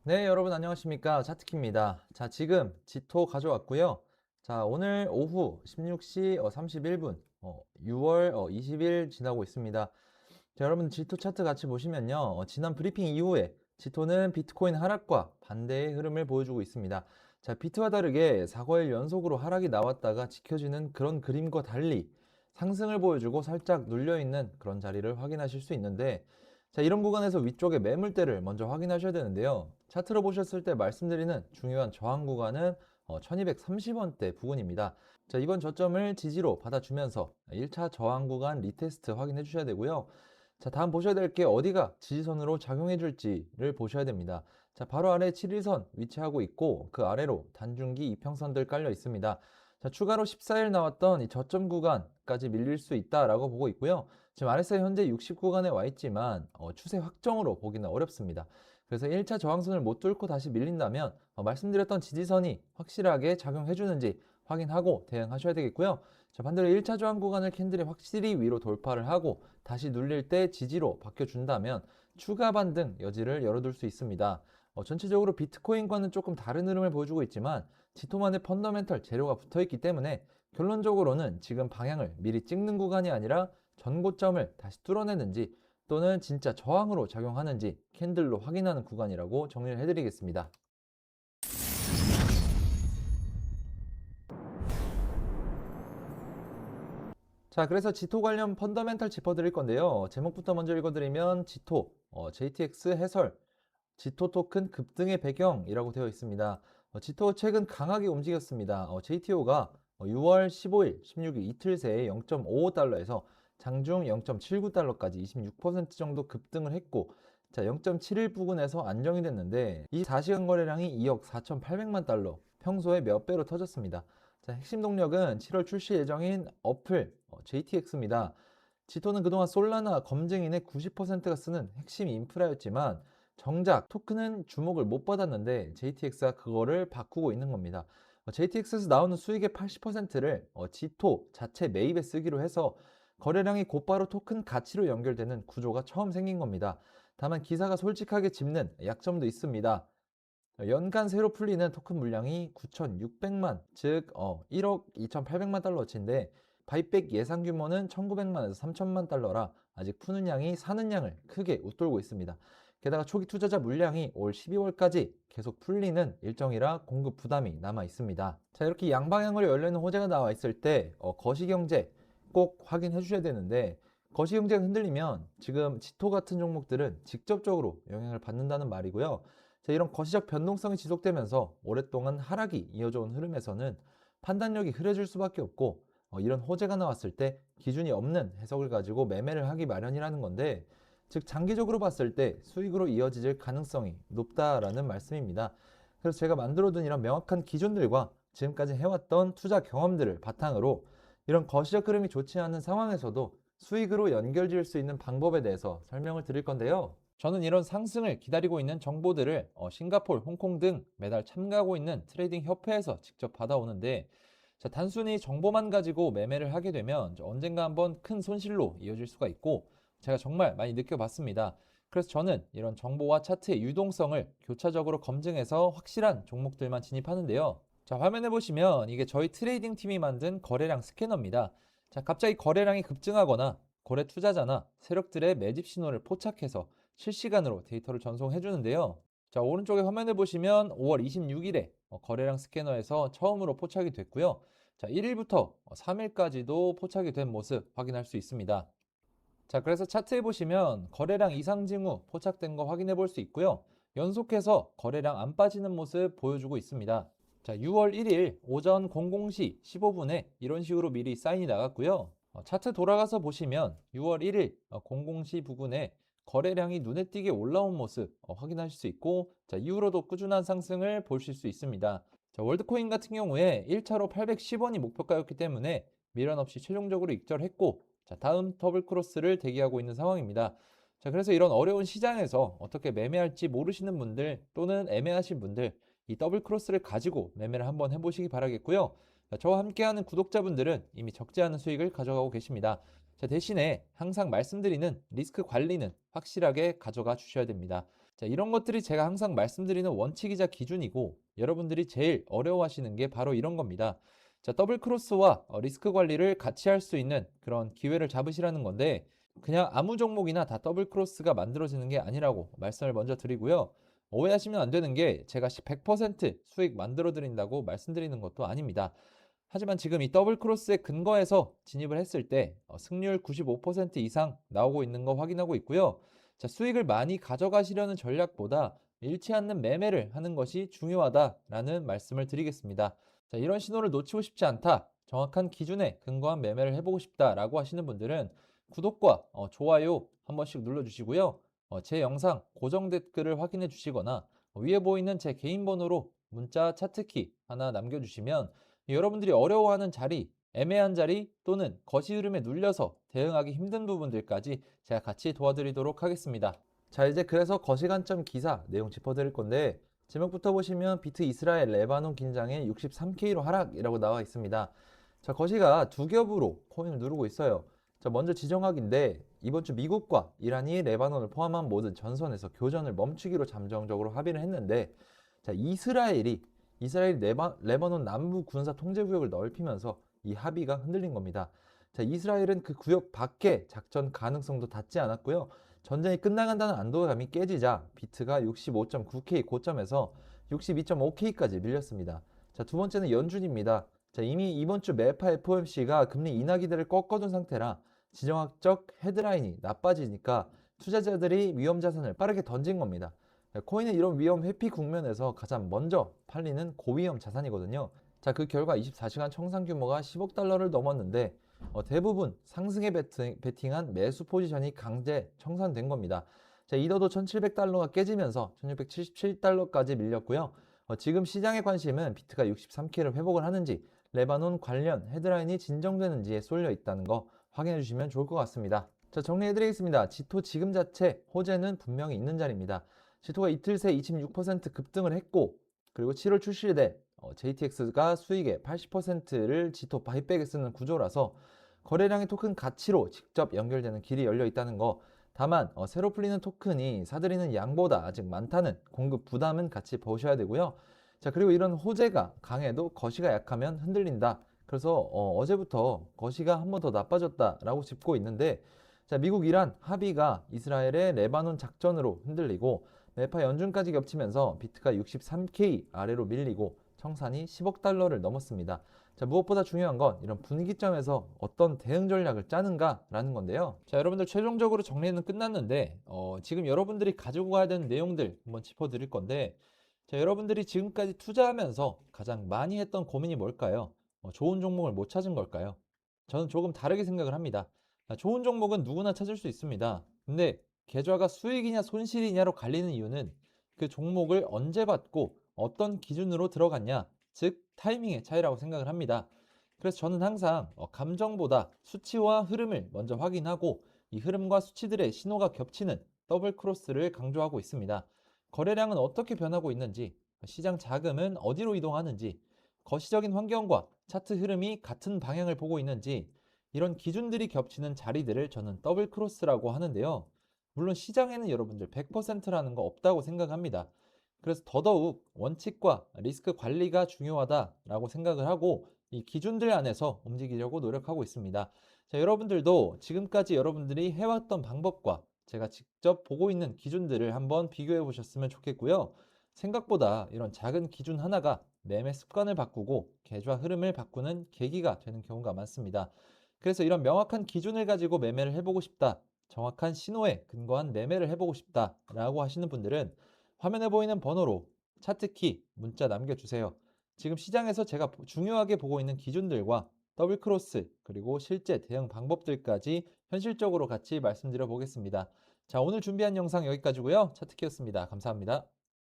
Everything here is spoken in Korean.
네, 여러분 안녕하십니까? 차트키입니다. 자, 지금 지토 가져왔고요. 자, 오늘 오후 16시 31분, 6월 20일 지나고 있습니다. 자, 여러분 지토 차트 같이 보시면요. 지난 브리핑 이후에 지토는 비트코인 하락과 반대의 흐름을 보여주고 있습니다. 자, 비트와 다르게 4거일 연속으로 하락이 나왔다가 지켜지는 그런 그림과 달리 상승을 보여주고 살짝 눌려있는 그런 자리를 확인하실 수 있는데, 자, 이런 구간에서 위쪽에 매물대를 먼저 확인하셔야 되는데요. 차트로 보셨을 때 말씀드리는 중요한 저항 구간은 1230원대 부근입니다. 자, 이번 저점을 지지로 받아주면서 1차 저항 구간 리테스트 확인해 주셔야 되고요. 자, 다음 보셔야 될 게 어디가 지지선으로 작용해 줄지를 보셔야 됩니다. 자, 바로 아래 7일선 위치하고 있고 그 아래로 단중기 이평선들 깔려 있습니다. 자, 추가로 14일 나왔던 이 저점 구간까지 밀릴 수 있다라고 보고 있고요. 지금 RSI 현재 60 구간에 와 있지만 추세 확정으로 보기는 어렵습니다. 그래서 1차 저항선을 못 뚫고 다시 밀린다면 말씀드렸던 지지선이 확실하게 작용해 주는지 확인하고 대응하셔야 되겠고요. 자, 반대로 1차 저항 구간을 캔들이 확실히 위로 돌파를 하고 다시 눌릴 때 지지로 바뀌어준다면 추가 반등 여지를 열어둘 수 있습니다. 전체적으로 비트코인과는 조금 다른 흐름을 보여주고 있지만 지토만의 펀더멘털 재료가 붙어있기 때문에 결론적으로는 지금 방향을 미리 찍는 구간이 아니라 전고점을 다시 뚫어내는지 또는 진짜 저항으로 작용하는지 캔들로 확인하는 구간이라고 정리를 해드리겠습니다. 자, 그래서 지토 관련 펀더멘털 짚어드릴 건데요. 제목부터 먼저 읽어드리면 지토, JTX 해설, 지토 토큰 급등의 배경이라고 되어 있습니다. 지토 최근 강하게 움직였습니다. JTO가 6월 15일, 16일 이틀 새에 0.55달러에서 장중 0.79달러까지 26% 정도 급등을 했고, 자, 0.71 부근에서 안정이 됐는데, 이 4시간 거래량이 2억 4,800만 달러, 평소에 몇 배로 터졌습니다. 자, 핵심 동력은 7월 출시 예정인 어플 JTX입니다. 지토는 그동안 솔라나 검증인의 90%가 쓰는 핵심 인프라였지만 정작 토큰은 주목을 못 받았는데 JTX가 그거를 바꾸고 있는 겁니다. JTX에서 나오는 수익의 80%를 지토 자체 매입에 쓰기로 해서 거래량이 곧바로 토큰 가치로 연결되는 구조가 처음 생긴 겁니다. 다만 기사가 솔직하게 짚는 약점도 있습니다. 연간 새로 풀리는 토큰 물량이 9,600만, 즉 1억 2,800만 달러치인데 바이백 예상 규모는 1,900만에서 3,000만 달러라 아직 푸는 양이 사는 양을 크게 웃돌고 있습니다. 게다가 초기 투자자 물량이 올 12월까지 계속 풀리는 일정이라 공급 부담이 남아 있습니다. 자, 이렇게 양방향으로 열리는 호재가 나와 있을 때 거시경제 꼭 확인해 주셔야 되는데, 거시경제가 흔들리면 지금 지토 같은 종목들은 직접적으로 영향을 받는다는 말이고요. 자, 이런 거시적 변동성이 지속되면서 오랫동안 하락이 이어져 온 흐름에서는 판단력이 흐려질 수밖에 없고, 이런 호재가 나왔을 때 기준이 없는 해석을 가지고 매매를 하기 마련이라는 건데, 즉 장기적으로 봤을 때 수익으로 이어질 가능성이 높다라는 말씀입니다. 그래서 제가 만들어둔 이런 명확한 기준들과 지금까지 해왔던 투자 경험들을 바탕으로 이런 거시적 흐름이 좋지 않은 상황에서도 수익으로 연결지을 수 있는 방법에 대해서 설명을 드릴 건데요. 저는 이런 상승을 기다리고 있는 정보들을 싱가포르, 홍콩 등 매달 참가하고 있는 트레이딩 협회에서 직접 받아오는데, 자, 단순히 정보만 가지고 매매를 하게 되면 언젠가 한번 큰 손실로 이어질 수가 있고 제가 정말 많이 느껴봤습니다. 그래서 저는 이런 정보와 차트의 유동성을 교차적으로 검증해서 확실한 종목들만 진입하는데요. 자, 화면에 보시면 이게 저희 트레이딩 팀이 만든 거래량 스캐너입니다. 자, 갑자기 거래량이 급증하거나 거래 투자자나 세력들의 매집 신호를 포착해서 실시간으로 데이터를 전송해 주는데요. 자, 오른쪽에 화면을 보시면 5월 26일에 거래량 스캐너에서 처음으로 포착이 됐고요. 자, 1일부터 3일까지도 포착이 된 모습 확인할 수 있습니다. 자, 그래서 차트에 보시면 거래량 이상 징후 포착된 거 확인해 볼 수 있고요. 연속해서 거래량 안 빠지는 모습 보여주고 있습니다. 자, 6월 1일 오전 00시 15분에 이런 식으로 미리 사인이 나갔고요. 차트 돌아가서 보시면 6월 1일 00시 부근에 거래량이 눈에 띄게 올라온 모습 확인하실 수 있고, 자, 이후로도 꾸준한 상승을 보실 수 있습니다. 자, 월드코인 같은 경우에 1차로 810원이 목표가였기 때문에 미련 없이 최종적으로 익절했고, 자, 다음 더블 크로스를 대기하고 있는 상황입니다. 자, 그래서 이런 어려운 시장에서 어떻게 매매할지 모르시는 분들 또는 애매하신 분들, 이 더블 크로스를 가지고 매매를 한번 해보시기 바라겠고요. 자, 저와 함께하는 구독자분들은 이미 적지 않은 수익을 가져가고 계십니다. 자, 대신에 항상 말씀드리는 리스크 관리는 확실하게 가져가 주셔야 됩니다. 자, 이런 것들이 제가 항상 말씀드리는 원칙이자 기준이고 여러분들이 제일 어려워하시는 게 바로 이런 겁니다. 자, 더블 크로스와 리스크 관리를 같이 할 수 있는 그런 기회를 잡으시라는 건데 그냥 아무 종목이나 다 더블 크로스가 만들어지는 게 아니라고 말씀을 먼저 드리고요. 오해하시면 안 되는 게 제가 100% 수익 만들어 드린다고 말씀드리는 것도 아닙니다. 하지만 지금 이 더블 크로스에 근거해서 진입을 했을 때 승률 95% 이상 나오고 있는 거 확인하고 있고요. 자, 수익을 많이 가져가시려는 전략보다 잃지 않는 매매를 하는 것이 중요하다라는 말씀을 드리겠습니다. 자, 이런 신호를 놓치고 싶지 않다. 정확한 기준에 근거한 매매를 해보고 싶다라고 하시는 분들은 구독과 좋아요 한 번씩 눌러주시고요. 제 영상 고정 댓글을 확인해 주시거나 위에 보이는 제 개인 번호로 문자 차트키 하나 남겨주시면 여러분들이 어려워하는 자리, 애매한 자리 또는 거시 흐름에 눌려서 대응하기 힘든 부분들까지 제가 같이 도와드리도록 하겠습니다. 자, 이제 그래서 거시관점 기사 내용 짚어드릴 건데 제목부터 보시면 비트 이스라엘 레바논 긴장에 63K로 하락이라고 나와 있습니다. 자, 거시가 두 겹으로 코인을 누르고 있어요. 자, 먼저 지정학인데 이번 주 미국과 이란이 레바논을 포함한 모든 전선에서 교전을 멈추기로 잠정적으로 합의를 했는데 자, 이스라엘이 레바논 남부 군사 통제 구역을 넓히면서 이 합의가 흔들린 겁니다. 자, 이스라엘은 그 구역 밖에 작전 가능성도 닿지 않았고요. 전쟁이 끝나간다는 안도감이 깨지자 비트가 65.9K 고점에서 62.5K까지 밀렸습니다. 자, 두 번째는 연준입니다. 자, 이미 이번 주 매파 FOMC가 금리 인하 기대를 꺾어둔 상태라 지정학적 헤드라인이 나빠지니까 투자자들이 위험 자산을 빠르게 던진 겁니다. 코인은 이런 위험 회피 국면에서 가장 먼저 팔리는 고위험 자산이거든요. 자, 그 결과 24시간 청산 규모가 10억 달러를 넘었는데 대부분 상승에 베팅한 매수 포지션이 강제 청산된 겁니다. 자, 이더도 1700달러가 깨지면서 1677달러까지 밀렸고요. 지금 시장의 관심은 비트가 63K를 회복을 하는지 레바논 관련 헤드라인이 진정되는지에 쏠려 있다는 거 확인해 주시면 좋을 것 같습니다. 자, 정리해 드리겠습니다. 지토 지금 자체 호재는 분명히 있는 자리입니다. 지토가 이틀 새 26% 급등을 했고 그리고 7월 출시돼 JTX가 수익의 80%를 지토 바이백에 쓰는 구조라서 거래량의 토큰 가치로 직접 연결되는 길이 열려 있다는 거. 다만 새로 풀리는 토큰이 사들이는 양보다 아직 많다는 공급 부담은 같이 보셔야 되고요. 자, 그리고 이런 호재가 강해도 거시가 약하면 흔들린다. 그래서 어제부터 거시가 한 번 더 나빠졌다라고 짚고 있는데 자, 미국 이란 합의가 이스라엘의 레바논 작전으로 흔들리고 매파 연준까지 겹치면서 비트가 63K 아래로 밀리고 청산이 10억 달러를 넘었습니다. 자, 무엇보다 중요한 건 이런 분위기점에서 어떤 대응 전략을 짜는가라는 건데요. 자, 여러분들 최종적으로 정리는 끝났는데 지금 여러분들이 가지고 가야 되는 내용들 한번 짚어드릴 건데 자, 여러분들이 지금까지 투자하면서 가장 많이 했던 고민이 뭘까요? 좋은 종목을 못 찾은 걸까요? 저는 조금 다르게 생각을 합니다. 좋은 종목은 누구나 찾을 수 있습니다. 근데 계좌가 수익이냐 손실이냐로 갈리는 이유는 그 종목을 언제 받고 어떤 기준으로 들어갔냐, 즉 타이밍의 차이라고 생각을 합니다. 그래서 저는 항상 감정보다 수치와 흐름을 먼저 확인하고 이 흐름과 수치들의 신호가 겹치는 더블 크로스를 강조하고 있습니다. 거래량은 어떻게 변하고 있는지, 시장 자금은 어디로 이동하는지, 거시적인 환경과 차트 흐름이 같은 방향을 보고 있는지 이런 기준들이 겹치는 자리들을 저는 더블 크로스라고 하는데요. 물론 시장에는 여러분들 100%라는 거 없다고 생각합니다. 그래서 더더욱 원칙과 리스크 관리가 중요하다라고 생각을 하고 이 기준들 안에서 움직이려고 노력하고 있습니다. 자, 여러분들도 지금까지 여러분들이 해왔던 방법과 제가 직접 보고 있는 기준들을 한번 비교해 보셨으면 좋겠고요. 생각보다 이런 작은 기준 하나가 매매 습관을 바꾸고 계좌 흐름을 바꾸는 계기가 되는 경우가 많습니다. 그래서 이런 명확한 기준을 가지고 매매를 해보고 싶다. 정확한 신호에 근거한 매매를 해보고 싶다라고 하시는 분들은 화면에 보이는 번호로 차트키 문자 남겨주세요. 지금 시장에서 제가 중요하게 보고 있는 기준들과 더블 크로스 그리고 실제 대응 방법들까지 현실적으로 같이 말씀드려 보겠습니다. 자, 오늘 준비한 영상 여기까지고요. 차트키였습니다. 감사합니다.